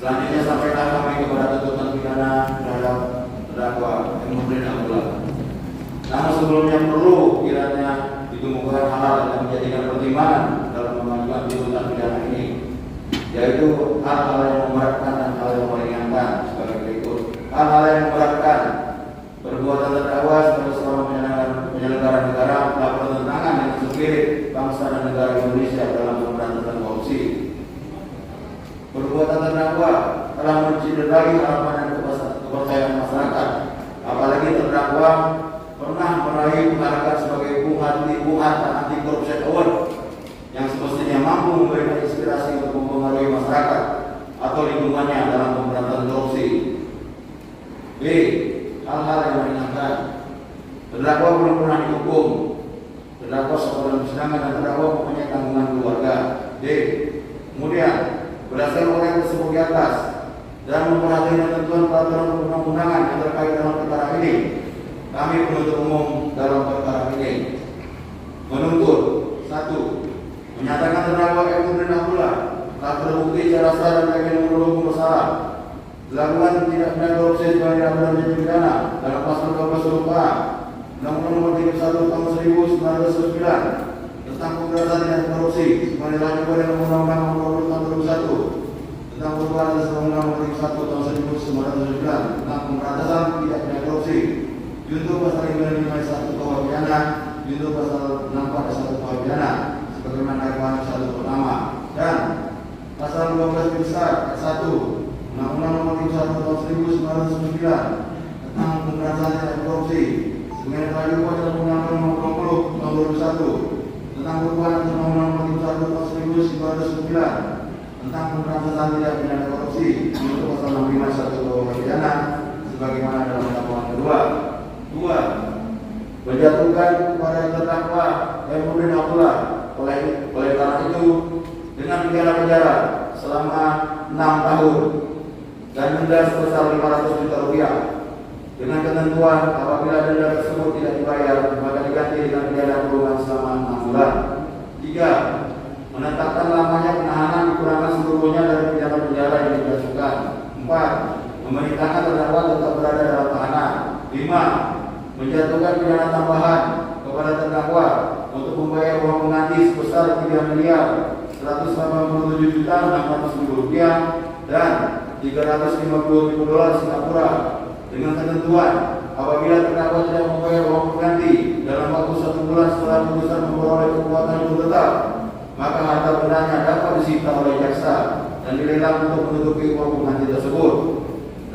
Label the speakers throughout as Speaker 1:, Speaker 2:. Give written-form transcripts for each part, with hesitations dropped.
Speaker 1: Selanjutnya sampaikan kami kepada tuntutan pidana terhadap terdakwa yang memberi Abdullah. Namun sebelumnya perlu kiranya ditemukan hal yang menjadikan pertimbangan dalam mengajukan tuntutan pidana ini, yaitu hal-hal yang memberatkan dan hal yang meringankan sebagai berikut. Hal-hal yang memberatkan: perbuatan terdakwa sebagai seorang penyelenggara negara telah bertentangan dengan spirit bangsa dan negara Indonesia dalam pemberantasan korupsi. Perbuatan terdakwa telah mencederai harapan dan kepercayaan masyarakat, apalagi terdakwa pernah meraih penghargaan sebagai Bung Hatta Anti Corruption Award yang semestinya mampu memberikan inspirasi untuk mempengaruhi masyarakat atau lingkungannya dalam pemberantasan korupsi. B. Hal-hal yang meringankan: terdakwa belum pernah dihukum, terdakwa sekolah dalam persidangan, dan terdakwa mempunyai tanggungan keluarga. D. Kemudian, berdasarkan oleh yang tersebut di atas dan memperhatikan ketentuan peraturan perundang-undangan yang terkait dalam perkara ini, kami penuntut umum dalam perkara ini menuntut: 1. Menyatakan terdakwa M. Abdullah telah terbukti secara sah dan yakin menurut bersalah dilakukan tindak pidana korupsi sebagai dalam pidana dalam pasal 12 huruf A Undang-Undang Nomor 31 Tahun 1999 tentang pemberantasan tindak korupsi sebagai dilakukan dalam Undang-Undang Nomor 20 Tahun 2001 tentang perubahan atas Undang-Undang Nomor 31 Tahun 1999 tentang pemberantasan tindak pidana korupsi, junto pasal 551 KUH pidana, junto pasal 641 KUH pidana sebagaimana dakwaan satu pertama, dan pasal 12 besar 1 Undang-Undang Nomor 31 Tahun 1999 tentang pemberantasan tindak korupsi sebagaimana dakwaan dalam Undang-Undang Nomor 20 Tahun 2001 tentang perubahan atas Undang-Undang Nomor 31 Tahun 1999 tentang pemberantasan tindak pidana korupsi, junto pasal 651 KUH pidana sebagaimana dalam dakwaan kedua. 2. Menjatuhkan kepada terdakwa M. Abdullah oleh karena itu dengan pidana penjara selama 6 tahun dan denda sebesar 500 juta rupiah dengan ketentuan apabila denda tersebut tidak dibayar maka diganti dengan pidana kurungan selama 6 bulan. 3. Menetapkan lamanya penahanan dikurangkan seluruhnya dari pidana penjara yang dijatuhkan. 4. Memerintahkan terdakwa tetap berada dalam tahanan. 5. Menjatuhkan pidana tambahan kepada terdakwa untuk membayar uang pengganti sebesar 3.187.600.000 rupiah dan 350.000 dolar Singapura dengan ketentuan apabila terdakwa tidak membayar uang pengganti dalam waktu 1 bulan setelah putusan memperoleh kekuatan hukum tetap, maka harta bendanya dapat disita oleh jaksa dan dilelang untuk menutupi uang pengganti tersebut.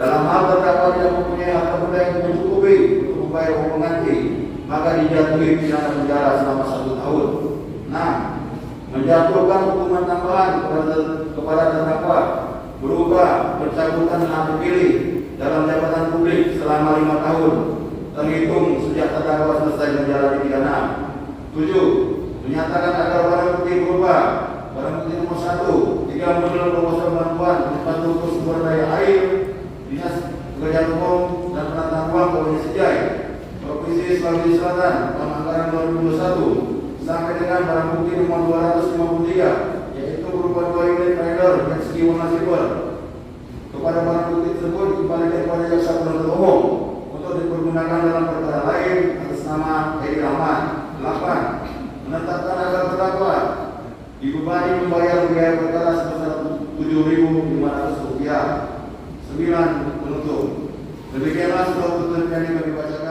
Speaker 1: Dalam hal terdakwa tidak mempunyai harta benda yang mencukupi untuk membayar uang pengganti, maka dijatuhi pidana penjara selama 1 tahun. 6. Menjatuhkan hukuman tambahan kepada terdakwa berupa pencabutan hak pilih dalam jabatan publik selama 5 tahun terhitung sejak terdakwa selesai menjalani pidana. 7. Menyatakan agar barang bukti berupa barang bukti nomor 1 3 model proposal bantuan infrastruktur sumber daya air Dinas Pekerjaan Umum dan Penataan Ruang Kabupaten Sejai Provinsi Sulawesi Selatan tahun anggaran 2021 sampai dengan barang bukti nomor 253 yaitu berupa 2 unit rider yang segi warna silver. Kepada barang bukti tersebut dikembalikan kepada jaksa penuntut umum untuk dipergunakan dalam perkara lain atas nama Hedi Rahman. 8. Menetapkan agar terdakwa dibebani membayar biaya perkara sebesar Rp7.500. 9. Penutup. Demikianlah seluruh tuntutan yang kami bacakan.